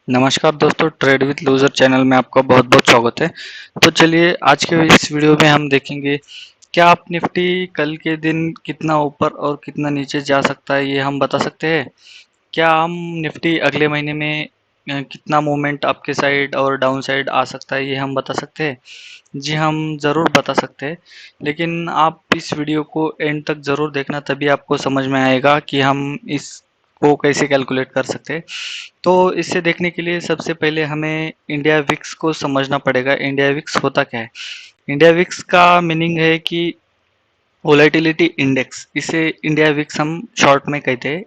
नमस्कार दोस्तों, trade with loser channel में आपका बहुत बहुत स्वागत है। तो चलिए आज के इस वीडियो में हम देखेंगे क्या आप निफ्टी कल के दिन कितना ऊपर और कितना नीचे जा सकता है, ये हम बता सकते हैं। क्या हम निफ्टी अगले महीने में कितना मूवमेंट आपके साइड और डाउन साइड आ सकता है, ये हम बता सकते हैं। जी हम ज़रूर बता सकते हैं, लेकिन आप इस वीडियो को एंड तक ज़रूर देखना, तभी आपको समझ में आएगा कि हम इसको कैसे कैलकुलेट कर सकते हैं। तो इसे देखने के लिए सबसे पहले हमें इंडिया विक्स को समझना पड़ेगा। इंडिया विक्स होता क्या है? इंडिया विक्स का मीनिंग है कि वोलेटिलिटी इंडेक्स, इसे इंडिया विक्स हम शॉर्ट में कहते हैं।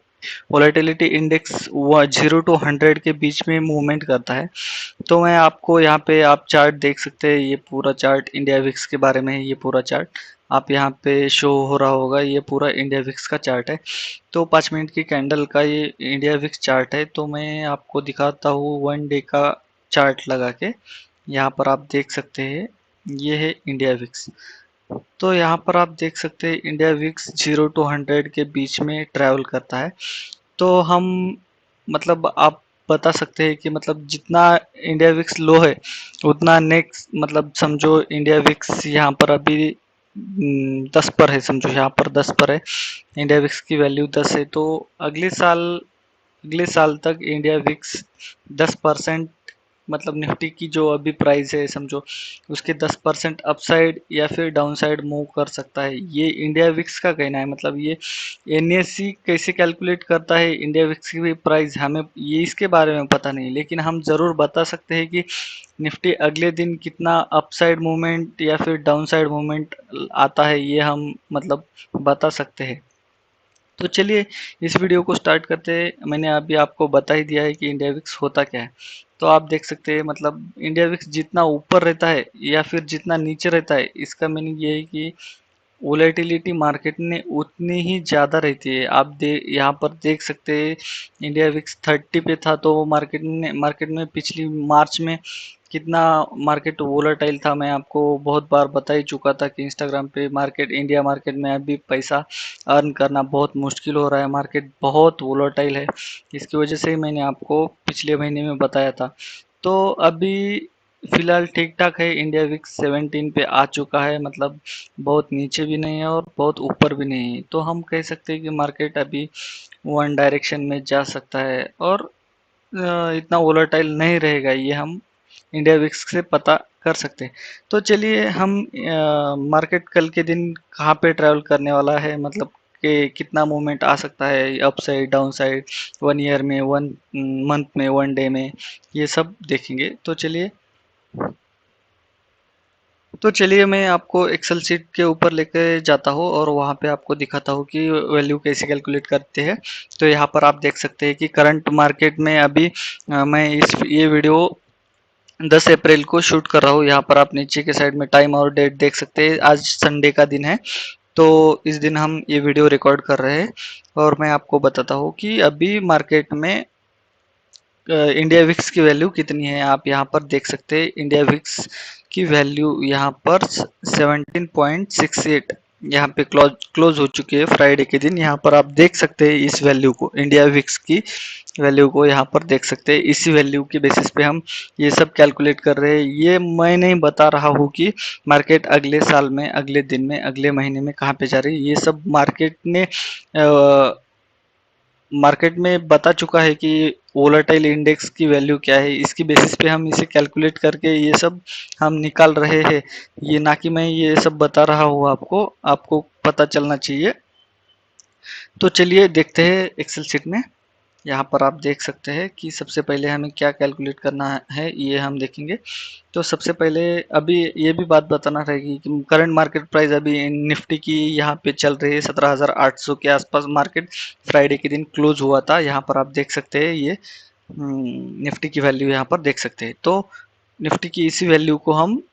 वोलेटिलिटी इंडेक्स 0 to 100 के बीच में मूवमेंट करता है। तो मैं आपको यहाँ पे आप चार्ट देख सकते हैं, ये पूरा चार्ट इंडिया विक्स के बारे में है। ये पूरा चार्ट आप यहाँ पे शो हो रहा होगा, ये पूरा इंडिया विक्स का चार्ट है। तो 5 मिनट की कैंडल का ये इंडिया विक्स चार्ट है। तो मैं आपको दिखाता हूँ 1 डे का चार्ट लगा के। यहाँ पर आप देख सकते हैं, ये है इंडिया विक्स। तो यहाँ पर आप देख सकते हैं इंडिया विक्स 0 to 100 के बीच में ट्रैवल करता है। तो हम मतलब आप बता सकते हैं कि मतलब जितना इंडिया विक्स लो है उतना नेक्स्ट मतलब समझो इंडिया विक्स यहाँ पर अभी 10 पर है, समझो यहाँ पर 10 पर है। इंडिया विक्स की वैल्यू 10 है, तो अगले साल तक इंडिया विक्स 10% मतलब निफ्टी की जो अभी प्राइस है समझो उसके 10% अपसाइड या फिर डाउन साइड मूव कर सकता है, ये इंडिया विक्स का कहना है। मतलब ये एनएससी कैसे कैलकुलेट करता है इंडिया विक्स की भी प्राइस हमें ये इसके बारे में पता नहीं, लेकिन हम ज़रूर बता सकते हैं कि निफ्टी अगले दिन कितना अपसाइड मूवमेंट या फिर डाउन साइड मूवमेंट आता है, ये हम मतलब बता सकते हैं। तो चलिए इस वीडियो को स्टार्ट करते हैं। मैंने अभी आपको बता ही दिया है कि इंडिया विक्स होता क्या है। तो आप देख सकते हैं मतलब इंडिया विक्स जितना ऊपर रहता है या फिर जितना नीचे रहता है, इसका मीनिंग ये है कि वोलेटिलिटी मार्केट में उतनी ही ज़्यादा रहती है। आप यहाँ पर देख सकते हैं इंडिया विक्स 30 पे था, तो मार्केट में पिछली मार्च में कितना मार्केट वोलेटाइल था। मैं आपको बहुत बार बता ही चुका था कि इंस्टाग्राम पे मार्केट इंडिया मार्केट में अभी पैसा अर्न करना बहुत मुश्किल हो रहा है, मार्केट बहुत वोलेटाइल है। इसकी वजह से ही मैंने आपको पिछले महीने में बताया था। तो अभी फिलहाल ठीक ठाक है, इंडिया विक्स 17 पे आ चुका है, मतलब बहुत नीचे भी नहीं है और बहुत ऊपर भी नहीं है। तो हम कह सकते हैं कि मार्केट अभी वन डायरेक्शन में जा सकता है और इतना वोलेटाइल नहीं रहेगा, ये हम इंडिया विक्स से पता कर सकते हैं। तो चलिए हम मार्केट कल के दिन कहाँ पे ट्रैवल करने वाला है, मतलब कि कितना मूवमेंट आ सकता है up side down side, 1 year में, 1 मंथ में, 1 डे में, ये सब देखेंगे। तो चलिए मैं आपको एक्सेल शीट के ऊपर लेके जाता हूँ और वहाँ पे आपको दिखाता हूँ कि वैल्यू कैसे कैलकुलेट करते हैं। तो यहाँ पर आप देख सकते हैं कि करंट मार्केट में अभी मैं इस ये वीडियो 10 अप्रैल को शूट कर रहा हूँ। यहाँ पर आप नीचे के साइड में टाइम और डेट देख सकते हैं। आज संडे का दिन है, तो इस दिन हम ये वीडियो रिकॉर्ड कर रहे हैं और मैं आपको बताता हूँ कि अभी मार्केट में इंडिया विक्स की वैल्यू कितनी है। आप यहाँ पर देख सकते हैं इंडिया विक्स की वैल्यू यहाँ पर 17.68 यहाँ पे क्लोज हो चुकी है फ्राइडे के दिन। यहाँ पर आप देख सकते हैं इस वैल्यू को, इंडिया विक्स की वैल्यू को यहाँ पर देख सकते हैं। इसी वैल्यू के बेसिस पे हम ये सब कैलकुलेट कर रहे हैं। ये मैं नहीं बता रहा हूँ कि मार्केट अगले साल में, अगले दिन में, अगले महीने में कहाँ पे जा रही है। ये सब मार्केट में बता चुका है कि वोलेटाइल इंडेक्स की वैल्यू क्या है। इसकी बेसिस पे हम इसे कैलकुलेट करके ये सब हम निकाल रहे हैं। ये ना कि मैं ये सब बता रहा हूँ, आपको आपको पता चलना चाहिए। तो चलिए देखते हैं एक्सेल शीट में। यहाँ पर आप देख सकते हैं कि सबसे पहले हमें क्या कैलकुलेट करना है, ये हम देखेंगे। तो सबसे पहले अभी ये भी बात बताना रहेगी कि करंट मार्केट प्राइस अभी निफ्टी की यहाँ पे चल रही है 17,800 के आसपास। मार्केट फ्राइडे के दिन क्लोज हुआ था। यहाँ पर आप देख सकते हैं ये निफ्टी की वैल्यू यहाँ पर देख सकते हैं। तो निफ्टी की इसी वैल्यू को हम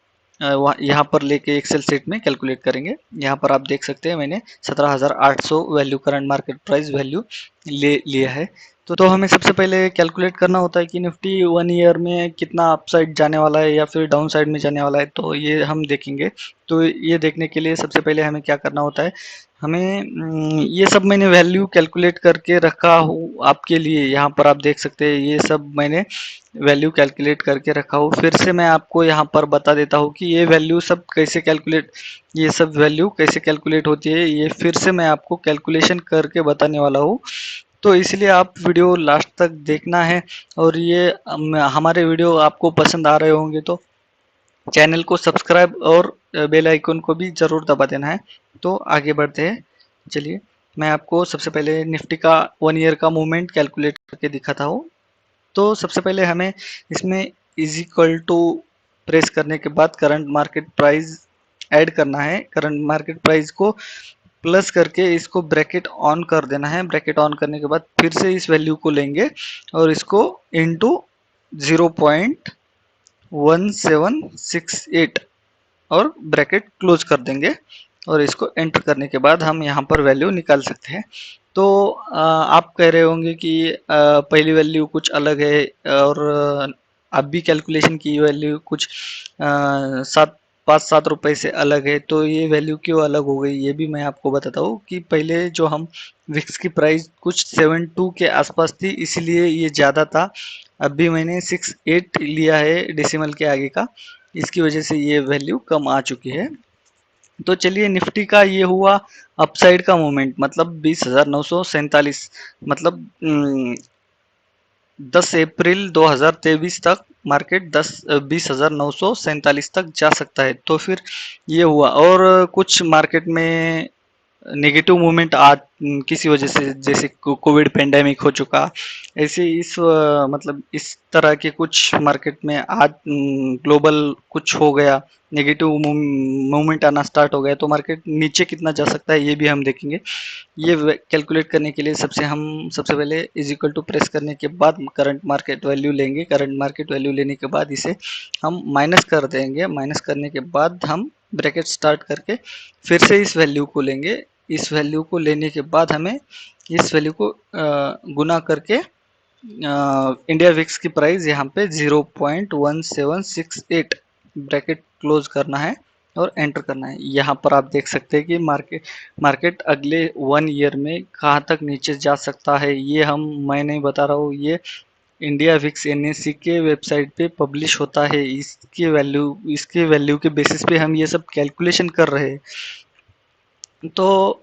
यहाँ पर लेके एक्सेल शीट में कैलकुलेट करेंगे। यहाँ पर आप देख सकते हैं मैंने 17,800 value current market price value ले लिया है। तो हमें सबसे पहले कैलकुलेट करना होता है कि निफ्टी 1 ईयर में कितना अपसाइड जाने वाला है या फिर डाउन साइड में जाने वाला है, तो ये हम देखेंगे। तो ये देखने के लिए सबसे पहले हमें क्या करना होता है, हमें ये सब मैंने वैल्यू कैलकुलेट करके रखा हूँ आपके लिए। यहाँ पर आप देख सकते हैं ये सब मैंने वैल्यू कैलकुलेट करके रखा हूँ। फिर से मैं आपको यहाँ पर बता देता हूँ कि ये वैल्यू सब कैसे कैलकुलेट, ये सब वैल्यू कैसे कैलकुलेट होती है, ये फिर से मैं आपको कैलकुलेशन करके बताने वाला हूँ। तो इसलिए आप वीडियो लास्ट तक देखना है। और ये हमारे वीडियो आपको पसंद आ रहे होंगे तो चैनल को सब्सक्राइब और बेल आइकन को भी जरूर दबा देना है। तो आगे बढ़ते हैं। चलिए मैं आपको सबसे पहले निफ्टी का 1 ईयर का मूवमेंट कैलकुलेट करके दिखाता हूँ। तो सबसे पहले हमें इसमें इज इक्वल टू प्रेस करने के बाद करंट मार्केट प्राइस ऐड करना है। करंट मार्केट प्राइस को प्लस करके इसको ब्रैकेट ऑन कर देना है। ब्रैकेट ऑन करने के बाद फिर से इस वैल्यू को लेंगे और इसको इंटू 0.1768 और ब्रैकेट क्लोज कर देंगे और इसको एंटर करने के बाद हम यहाँ पर वैल्यू निकाल सकते हैं। तो आप कह रहे होंगे कि पहली वैल्यू कुछ अलग है और आप भी कैलकुलेशन की वैल्यू कुछ 5-7 रुपए से अलग है, तो ये वैल्यू क्यों अलग हो गई ये भी मैं आपको बताता हूँ। कि पहले जो हम विक्स की प्राइस कुछ 7.2 के आसपास थी इसलिए ये ज़्यादा था। अभी मैंने 6.8 लिया है डेसिमल के आगे का, इसकी वजह से ये वैल्यू कम आ चुकी है। तो चलिए निफ्टी का ये हुआ अपसाइड का मूवमेंट, मतलब 20,947, मतलब 10 अप्रैल 2023 तक मार्केट 20,947 तक जा सकता है। तो फिर ये हुआ। और कुछ मार्केट में नेगेटिव मूवमेंट आज किसी वजह से, जैसे कोविड पेंडेमिक हो चुका, ऐसे इस मतलब इस तरह के कुछ मार्केट में आज ग्लोबल कुछ हो गया, नेगेटिव मूवमेंट आना स्टार्ट हो गया, तो मार्केट नीचे कितना जा सकता है ये भी हम देखेंगे। ये कैलकुलेट करने के लिए सबसे पहले इज इक्वल टू प्रेस करने के बाद करंट मार्केट वैल्यू लेंगे। करंट मार्केट वैल्यू लेने के बाद इसे हम माइनस कर देंगे। माइनस करने के बाद हम ब्रैकेट स्टार्ट करके फिर से इस वैल्यू को लेंगे। इस वैल्यू को लेने के बाद हमें इस वैल्यू को गुना करके इंडिया विक्स की प्राइस यहाँ पे 0.1768 ब्रैकेट क्लोज करना है और एंटर करना है। यहाँ पर आप देख सकते हैं कि मार्केट अगले 1 ईयर में कहाँ तक नीचे जा सकता है। ये मैं नहीं बता रहा हूँ, ये इंडिया विक्स एनएससी के वेबसाइट पे पब्लिश होता है। इसके वैल्यू के बेसिस पे हम ये सब कैलकुलेशन कर रहे हैं। तो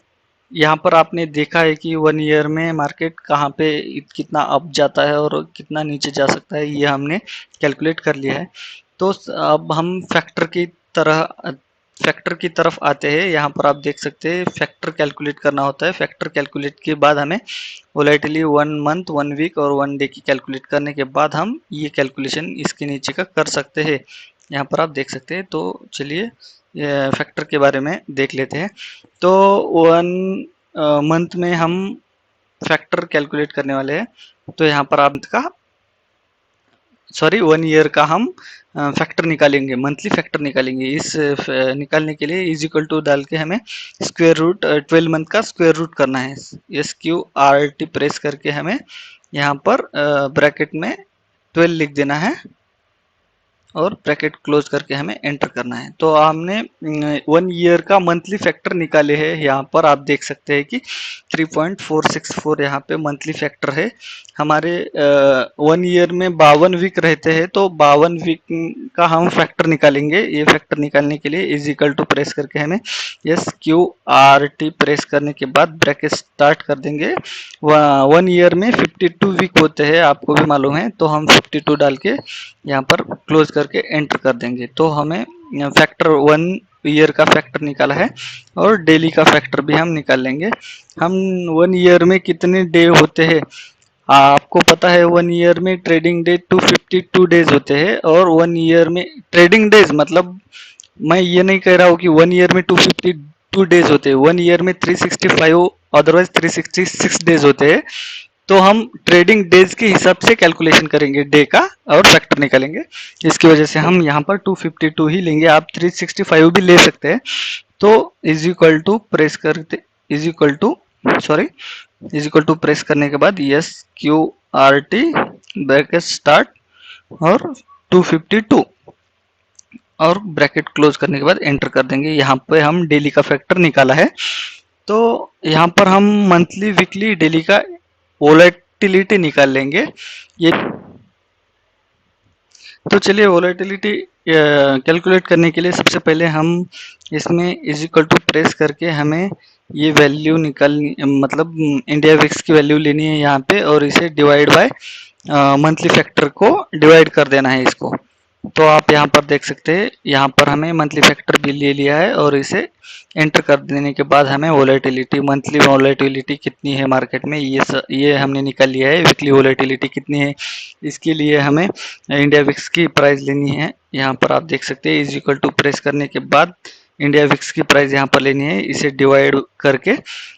यहाँ पर आपने देखा है कि 1 ईयर में मार्केट कहाँ पे कितना अप जाता है और कितना नीचे जा सकता है, ये हमने कैलकुलेट कर लिया है। तो अब हम फैक्टर की तरफ आते हैं। यहाँ पर आप देख सकते हैं फैक्टर कैलकुलेट करना होता है। फैक्टर कैलकुलेट के बाद हमें वोलेटिली 1 मंथ 1 वीक और 1 डे की कैलकुलेट करने के बाद हम ये कैलकुलेशन इसके नीचे का कर सकते हैं। यहाँ पर आप देख सकते हैं। तो चलिए फैक्टर के बारे में देख लेते हैं। तो 1 मंथ में हम फैक्टर कैलकुलेट करने वाले हैं। तो यहाँ पर आप का 1 ईयर का हम फैक्टर निकालेंगे, मंथली फैक्टर निकालेंगे। इस निकालने के लिए इज इक्वल टू डाल के हमें स्क्वायर रूट 12 मंथ का स्क्वायर रूट करना है। SQRT प्रेस करके हमें यहाँ पर ब्रैकेट में 12 लिख देना है और ब्रैकेट क्लोज करके हमें एंटर करना है। तो हमने 1 ईयर का मंथली फैक्टर निकाले हैं। यहाँ पर आप देख सकते हैं कि 3.464 यहाँ पे मंथली फैक्टर है। हमारे 1 ईयर में 52 वीक रहते हैं, तो 52 वीक का हम फैक्टर निकालेंगे। ये फैक्टर निकालने के लिए इज इक्वल टू प्रेस करके हमें SQRT प्रेस करने के बाद ब्रैकेट स्टार्ट कर देंगे। 1 ईयर में 52 वीक होते हैं, आपको भी मालूम है, तो हम 52 डाल के यहाँ पर क्लोज करके एंटर कर देंगे। तो हमें फैक्टर 1 ईयर का फैक्टर निकाला है और डेली का फैक्टर भी हम निकाल लेंगे। हम 1 ईयर में कितने डे होते हैं आपको पता है? 1 ईयर में ट्रेडिंग डे 252 डेज होते हैं। और 1 ईयर में ट्रेडिंग डेज मतलब मैं ये नहीं कह रहा हूँ कि 1 ईयर में 252 डेज होते हैं। 1 ईयर में 365 अदरवाइज 366 डेज होते हैं। तो हम ट्रेडिंग डेज के हिसाब से कैलकुलेशन करेंगे डे का और फैक्टर निकालेंगे। इसकी वजह से हम यहाँ पर 252 ही लेंगे, आप 365 भी ले सकते हैं। तो इज इक्वल टू प्रेस करते is equal to sorry is equal to press करने के बाद SQRT ब्रैकेट स्टार्ट और 252 और ब्रैकेट क्लोज करने के बाद एंटर कर देंगे। यहाँ पे हम डेली का फैक्टर निकाला है। तो यहाँ पर हम मंथली, वीकली, डेली का वोलेटिलिटी निकाल लेंगे। ये तो चलिए, वोलेटिलिटी कैलकुलेट करने के लिए सबसे पहले हम इसमें इज इक्वल टू प्रेस करके हमें ये वैल्यू निकालनी, मतलब इंडिया विक्स की वैल्यू लेनी है यहाँ पे, और इसे डिवाइड बाय मंथली फैक्टर को डिवाइड कर देना है इसको। तो आप यहाँ पर देख सकते हैं, यहाँ पर हमें मंथली फैक्टर भी ले लिया है, और इसे एंटर कर देने के बाद हमें वोलेटिलिटी, मंथली वोलेटिलिटी कितनी है मार्केट में, ये हमने निकाल लिया है। वीकली वोलेटिलिटी कितनी है, इसके लिए हमें इंडिया विक्स की प्राइस लेनी है। यहाँ पर आप देख सकते हैं, इज इक्वल टू प्रेस करने के बाद इंडिया विक्स की प्राइस यहाँ पर लेनी है, इसे डिवाइड करके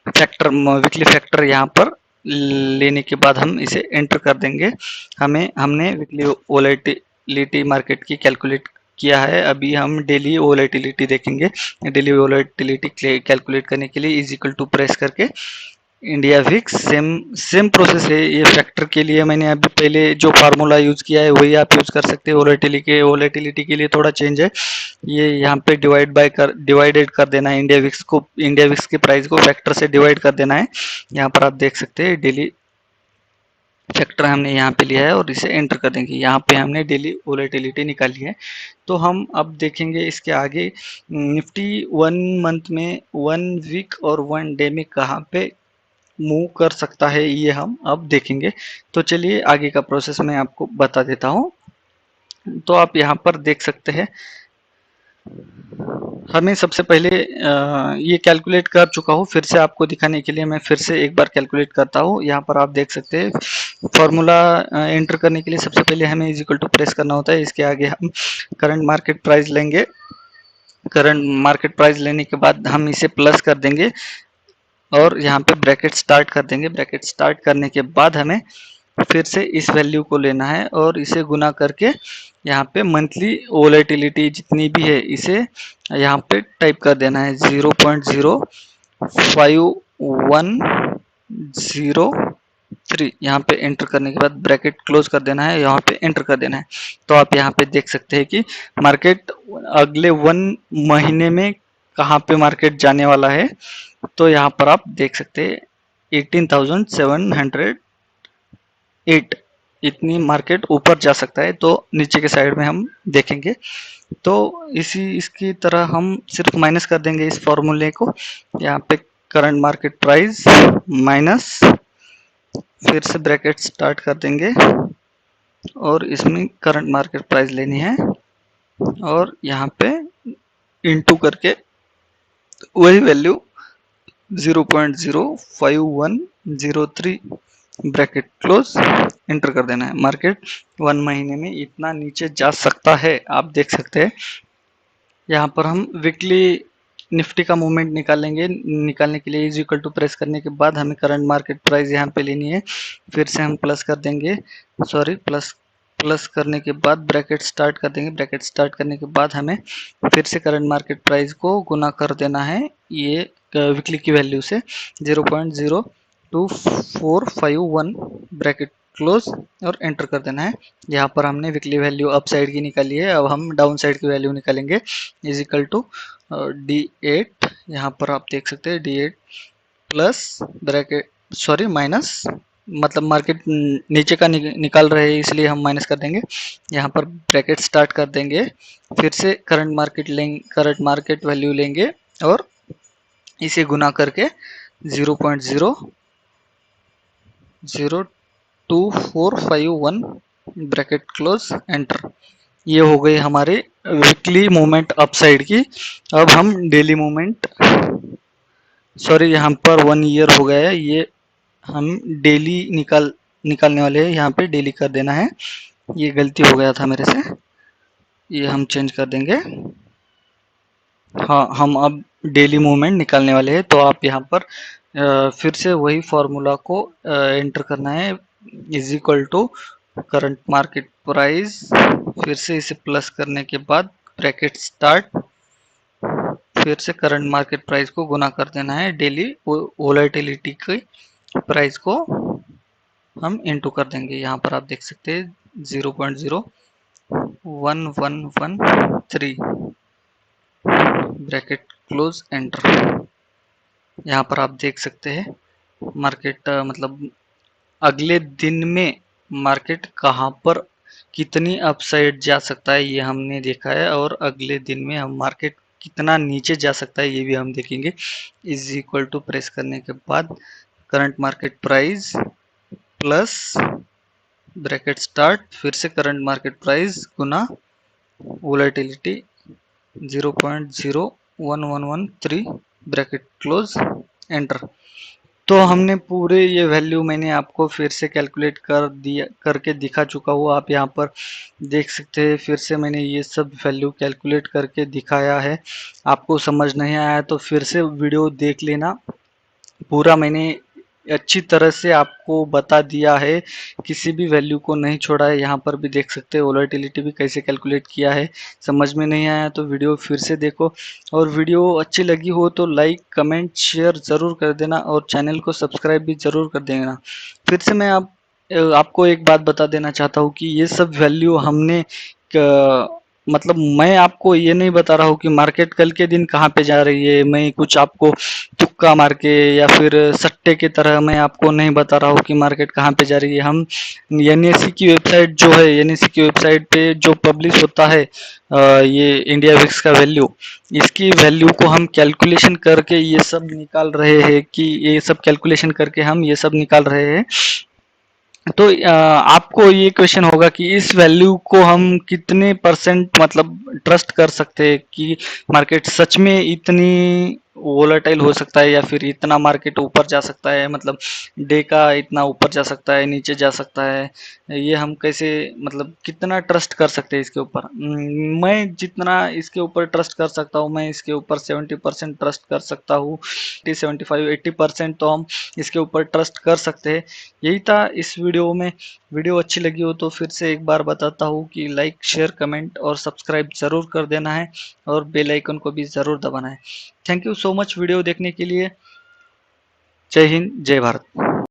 फैक्टर, वीकली फैक्टर यहाँ पर लेने के बाद हम इसे एंटर कर देंगे। हमने वीकली वोलेटिलिटी मार्केट की कैलकुलेट किया है। अभी हम डेली वोलेटिलिटी देखेंगे। डेली वोलेटिलिटी कैलकुलेट करने के लिए इज इक्वल टू प्रेस करके India VIX, same same process है। ये फैक्टर के लिए मैंने अभी पहले जो फार्मूला यूज किया है वही आप यूज कर सकते हैं। वोलेटिलिटी के लिए थोड़ा चेंज है। ये यहाँ पे डिवाइडेड कर देना है इंडिया विक्स को, इंडिया विक्स के प्राइस को फैक्टर से डिवाइड कर देना है। यहाँ पर आप देख सकते हैं डेली फैक्टर हमने यहाँ पे लिया है, और इसे एंटर कर देंगे। यहाँ पे हमने डेली वोलेटिलिटी निकाली है। तो हम अब देखेंगे इसके आगे निफ्टी 1 मंथ में, 1 वीक और 1 डे में कहाँ पे मूव कर सकता है, ये हम अब देखेंगे। तो चलिए, आगे का प्रोसेस मैं आपको बता देता हूँ। तो आप यहाँ पर देख सकते हैं, हमें सबसे पहले ये कैलकुलेट कर चुका हूँ, फिर से आपको दिखाने के लिए मैं फिर से एक बार कैलकुलेट करता हूँ। यहाँ पर आप देख सकते हैं, फॉर्मूला एंटर करने के लिए सबसे पहले हमें इज इक्वल टू प्रेस करना होता है। इसके आगे हम करंट मार्केट प्राइस लेंगे। करंट मार्केट प्राइस लेने के बाद हम इसे प्लस कर देंगे, और यहाँ पे ब्रैकेट स्टार्ट कर देंगे। ब्रैकेट स्टार्ट करने के बाद हमें फिर से इस वैल्यू को लेना है, और इसे गुना करके यहाँ पे मंथली वोलेटिलिटी जितनी भी है इसे यहाँ पे टाइप कर देना है। 0.05103, यहाँ पे एंटर करने के बाद ब्रैकेट क्लोज कर देना है, यहाँ पे एंटर कर देना है। तो आप यहाँ पे देख सकते हैं कि मार्केट अगले 1 महीने में कहाँ पे मार्केट जाने वाला है। तो यहाँ पर आप देख सकते हैं 18,708, इतनी मार्केट ऊपर जा सकता है। तो नीचे के साइड में हम देखेंगे, तो इसकी तरह हम सिर्फ माइनस कर देंगे इस फॉर्मूले को। यहाँ पे करंट मार्केट प्राइस माइनस, फिर से ब्रैकेट स्टार्ट कर देंगे, और इसमें करंट मार्केट प्राइस लेनी है, और यहाँ पे इनटू करके वही वैल्यू 0.05103 ब्रैकेट क्लोज, एंटर कर देना है। मार्केट 1 महीने में इतना नीचे जा सकता है, आप देख सकते हैं। यहाँ पर हम वीकली निफ्टी का मूवमेंट निकालेंगे। निकालने के लिए इज इक्वल टू प्रेस करने के बाद हमें करंट मार्केट प्राइस यहाँ पे लेनी है। फिर से हम प्लस कर देंगे, सॉरी प्लस करने के बाद ब्रैकेट स्टार्ट कर देंगे। ब्रैकेट स्टार्ट करने के बाद हमें फिर से करंट मार्केट प्राइस को गुना कर देना है ये वीकली की वैल्यू से, 0.02451 ब्रैकेट क्लोज, और एंटर कर देना है। यहाँ पर हमने वीकली वैल्यू अप साइड की निकाली है, अब हम डाउन साइड की वैल्यू निकालेंगे। इज इक्वल टू D8, यहाँ पर आप देख सकते हैं D8 plus bracket, sorry minus, मतलब मार्केट नीचे का निकाल रहे हैं इसलिए हम माइनस कर देंगे। यहाँ पर ब्रैकेट स्टार्ट कर देंगे, फिर से करंट मार्केट वैल्यू लेंगे, और इसे गुना करके 0.02451 ब्रैकेट क्लोज, एंटर। ये हो गई हमारे वीकली मूवमेंट अपसाइड की। अब हम डेली मूवमेंट, सॉरी यहाँ पर 1 ईयर हो गया है, ये हम डेली निकालने वाले हैं। यहाँ पे डेली कर देना है, ये गलती हो गया था मेरे से, ये हम चेंज कर देंगे। हाँ, हम अब डेली मूवमेंट निकालने वाले हैं। तो आप यहाँ पर फिर से वही फॉर्मूला को एंटर करना है। Is equal to current market price, फिर से इसे प्लस करने के बाद ब्रैकेट स्टार्ट, फिर से करंट मार्केट प्राइस को गुना कर देना है डेली वोलेटिलिटी की प्राइस को हम इनटू कर देंगे। यहाँ पर आप देख सकते हैं 0.01113 ब्रैकेट क्लोज, एंटर। यहाँ पर आप देख सकते हैं मार्केट मतलब अगले दिन में मार्केट कहाँ पर कितनी अपसाइड जा सकता है ये हमने देखा है, और अगले दिन में हम मार्केट कितना नीचे जा सकता है ये भी हम देखेंगे। इज इक्वल टू प्रेस करने के बाद current market price plus bracket start, फिर से करंट मार्केट प्राइस गुना वोलेटिलिटी 0.01113 ब्रैकेट क्लोज एंटर। तो हमने पूरे ये वैल्यू मैंने आपको फिर से कैलकुलेट कर दिया, करके दिखा चुका हूँ। आप यहाँ पर देख सकते हैं फिर से मैंने ये सब वैल्यू कैलकुलेट करके दिखाया है। आपको समझ नहीं आया तो फिर से वीडियो देख लेना। पूरा मैंने अच्छी तरह से आपको बता दिया है, किसी भी वैल्यू को नहीं छोड़ा है। यहाँ पर भी देख सकते हैं वोलेटिलिटी भी कैसे कैलकुलेट किया है। समझ में नहीं आया तो वीडियो फिर से देखो, और वीडियो अच्छी लगी हो तो लाइक कमेंट शेयर ज़रूर कर देना, और चैनल को सब्सक्राइब भी ज़रूर कर देना। फिर से मैं आपको एक बात बता देना चाहता हूँ कि ये सब वैल्यू हमने मतलब मैं आपको ये नहीं बता रहा हूँ कि मार्केट कल के दिन कहाँ पे जा रही है। मैं कुछ आपको तुक्का मार के या फिर सट्टे की तरह मैं आपको नहीं बता रहा हूँ कि मार्केट कहाँ पे जा रही है। हम एनएससी की वेबसाइट जो है, एनएससी की वेबसाइट पे जो पब्लिश होता है ये इंडिया विक्स का वैल्यू, इसकी वैल्यू को हम कैलकुलेशन करके ये सब निकाल रहे हैं, कि ये सब कैलकुलेशन करके हम ये सब निकाल रहे हैं। तो आपको ये क्वेश्चन होगा कि इस वैल्यू को हम कितने परसेंट मतलब ट्रस्ट कर सकते हैं कि मार्केट सच में इतनी वोलेटाइल हो सकता है, या फिर इतना मार्केट ऊपर जा सकता है, मतलब डे का इतना ऊपर जा सकता है नीचे जा सकता है। ये हम कैसे मतलब कितना ट्रस्ट कर सकते हैं इसके ऊपर। मैं जितना इसके ऊपर ट्रस्ट कर सकता हूँ, मैं इसके ऊपर 70% ट्रस्ट कर सकता हूँ। 75-80% तो हम इसके ऊपर ट्रस्ट कर सकते हैं। यही था इस वीडियो में। वीडियो अच्छी लगी हो तो फिर से एक बार बताता हूँ कि लाइक शेयर कमेंट और सब्सक्राइब ज़रूर कर देना है, और बेल आइकन को भी ज़रूर दबाना है। Thank you so much video देखने के लिए। जय हिंद, जय भारत।